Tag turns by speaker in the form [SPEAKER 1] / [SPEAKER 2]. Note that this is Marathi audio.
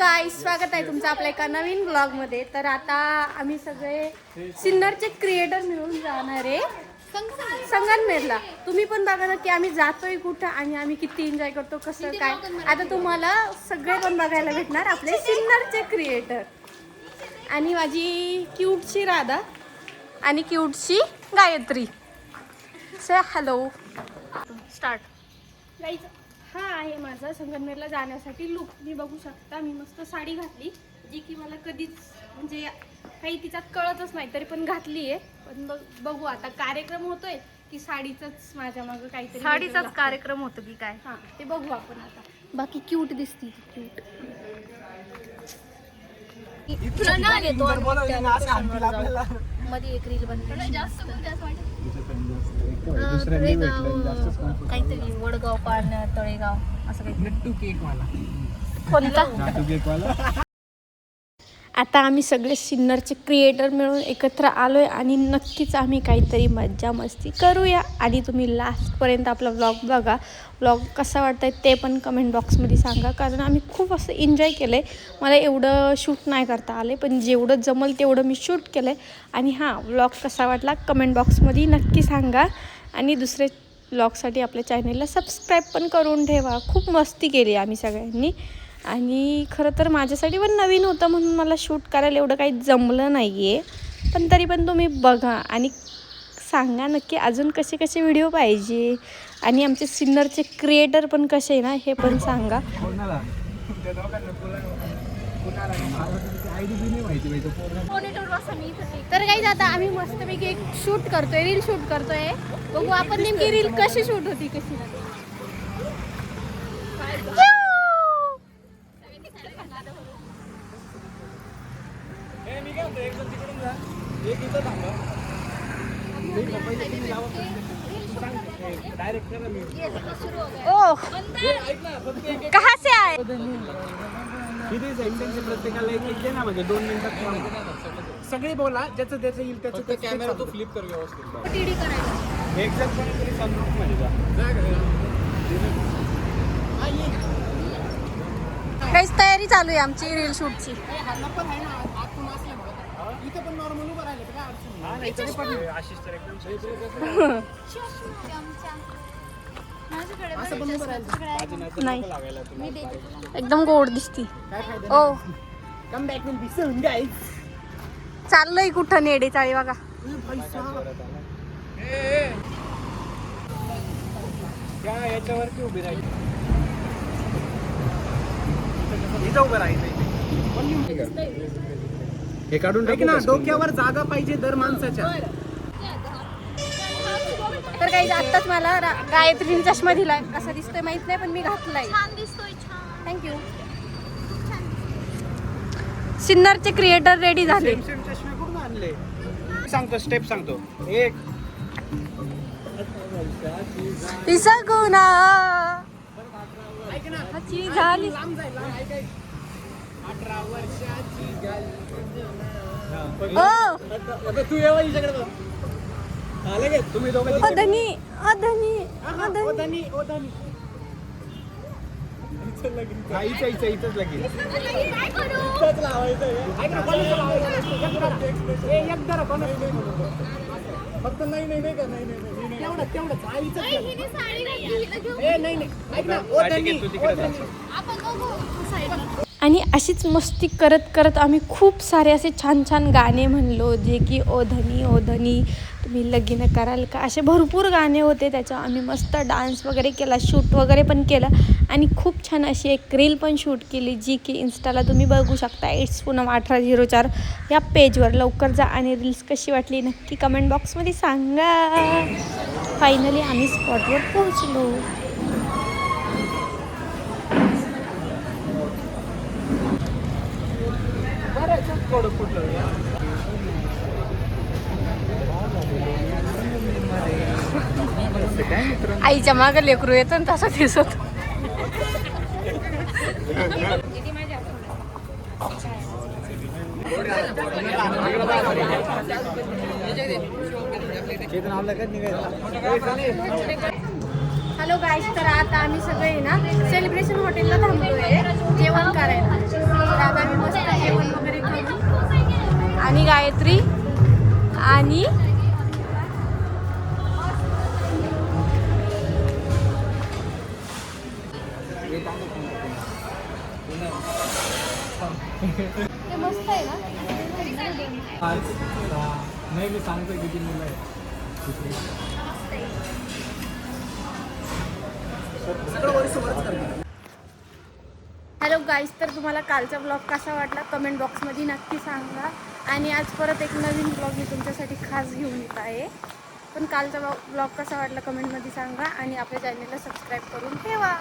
[SPEAKER 1] गाईस, स्वागत आहे तुमचं आपल्या एका नवीन ब्लॉगमध्ये. तर आता आम्ही सगळे सिन्नरचे क्रिएटर मिळून जाणार आहे संगमनेरला. तुम्ही पण बघा ना की आम्ही जातोय कुठं आणि आम्ही किती एन्जॉय करतो, कसं काय. आता तुम्हाला सगळे पण बघायला भेटणार आपले सिन्नरचे क्रिएटर. आणि माझी क्यूटची राधा आणि क्यूटची गायत्री. से हॅलो. स्टार्ट. गाईज, हा आहे माझा संगमनेरला जाण्यासाठी लुक. मी बघू शकता, मी मस्त साडी घातली जी की मला कधीच म्हणजे काही तिच्यात कळतच नाही, तरी पण घातली आहे. पण बघू आता कार्यक्रम होतोय की साडीचाच माझ्या मागं काहीतरी
[SPEAKER 2] साडीचाच कार्यक्रम होतो की काय,
[SPEAKER 1] हां ते बघू आपण आता. बाकी क्यूट दिसती क्यूट.
[SPEAKER 2] मध्ये एक रील बनली काहीतरी वडगाव पाळणं तळेगाव असं काही.
[SPEAKER 1] कोणता? आता आम्ही सगळे सिन्नरचे क्रिएटर मिळून एकत्र आलो आहे आणि नक्कीच आम्ही काहीतरी मज्जा मस्ती करूया. आणि तुम्ही लास्टपर्यंत आपला व्लॉग बघा. व्लॉग कसा वाटतं आहे ते पण कमेंट बॉक्समध्ये सांगा, कारण आम्ही खूप असं एन्जॉय केलं आहे. मला एवढं शूट नाही करता आले, पण जेवढं जमल तेवढं मी शूट केलं आहे. आणि हां, व्लॉग कसा वाटला कमेंट बॉक्समध्ये नक्की सांगा. आणि दुसरे व्लॉगसाठी आपल्या चॅनलला सबस्क्राईब पण करून ठेवा. खूप मस्ती केली आम्ही सगळ्यांनी. आणि खरं तर माझ्यासाठी पण नवीन होतं म्हणून मला शूट करायला एवढं काही जमलं नाही आहे. पण तरी पण तुम्ही बघा आणि सांगा नक्की अजून कसे कसे व्हिडिओ पाहिजे. आणि आमचे सिन्नरचे क्रिएटर पण कसे आहे ना हे पण सांगा. तर काही आता आम्ही मस्तपैकी एक शूट करतोय, रील शूट करतोय. बघू आपण नेमकी रील कशी शूट होती कशी नाही. ओह, कहाँ से आए?
[SPEAKER 3] प्रत्येकाला एक एक दे ना, म्हणजे 2 मिनिटात सगळे बोला. ज्याचं त्याचं येईल त्याचं कॅमेरा तो फ्लिप कर व्यवस्थित.
[SPEAKER 1] टीडी करायला
[SPEAKER 3] एक जण कोणीतरी सनरूफ मध्ये जा.
[SPEAKER 1] काहीच तयारी चालू आहे आमची रील शूटची. नाही, एकदम गोड दिसती. Oh
[SPEAKER 3] come back will be soon guys.
[SPEAKER 1] चाललंय कुठं नेडे चाळी बघा.
[SPEAKER 3] याच्यावरती उभी राहिली. इथं उभं राहायचं. हे काढून टाक ना. डोक्यावर जागा पाहिजे दर माणसाच्या.
[SPEAKER 1] तर काही आत्ताच मला गायत्रीने चष्मा दिलाय. कसा दिसतोय माहित नाही, पण मी घातलाय. थँक्यू. सिन्नरचे क्रिएटर रेडी झाले.
[SPEAKER 3] चष्मे कुठून आणले सांगतो. स्टेप सांगतो. एक
[SPEAKER 1] गुना झाली.
[SPEAKER 3] 18 वर्षाची गाल.
[SPEAKER 1] ओ
[SPEAKER 3] तू येवा हिच्याकडे बघ. आले तुम्ही दोघं.
[SPEAKER 1] अधनी अधनी
[SPEAKER 3] ओधनी ओधनी. इथंच लगेच. फक्त नाही नाही नाही का नाही नाही तेवढंच आईचं.
[SPEAKER 1] आणि अशीच मस्ती करत करत आम्ही खूप सारे असे छान छान गाणे म्हणलो, जे की ओधनी ओधनी तुम्ही लगीन कराल का, असे भरपूर गाणे होते. त्याच्यावर आम्ही मस्त डान्स वगैरे केला, शूट वगैरे पण केलं. आणि खूप छान अशी एक रील पण शूट केली, जी की इन्स्टाला तुम्ही बघू शकता. इट्स पूनम 1804 या पेजवर. लवकर जा आणि रील्स कशी वाटली नक्की कमेंट बॉक्समध्ये सांगा. फायनली आम्ही स्पॉटवर पोहोचलो. आईच्या मागं लेकरू येतं आणि तसं दिसत. हॅलो गाईस, तर आता आम्ही सगळे ना सेलिब्रेशन हॉटेलला थांबलोय जेवण करायला. छत्री आणि ते मस्त आहे ना.
[SPEAKER 3] नाही मी सांगतो किती मुलं आहे.
[SPEAKER 1] हॅलो गाईज, तर तुम्हाला कालचा ब्लॉग कसा वाटला कमेंट बॉक्समध्ये नक्की सांगा. आणि आज परत एक नवीन ब्लॉग मी तुमच्यासाठी खास घेऊन येत आहे. पण कालचा ब्लॉग कसा वाटला कमेंटमध्ये सांगा आणि आपल्या चॅनलला सबस्क्राईब करून ठेवा.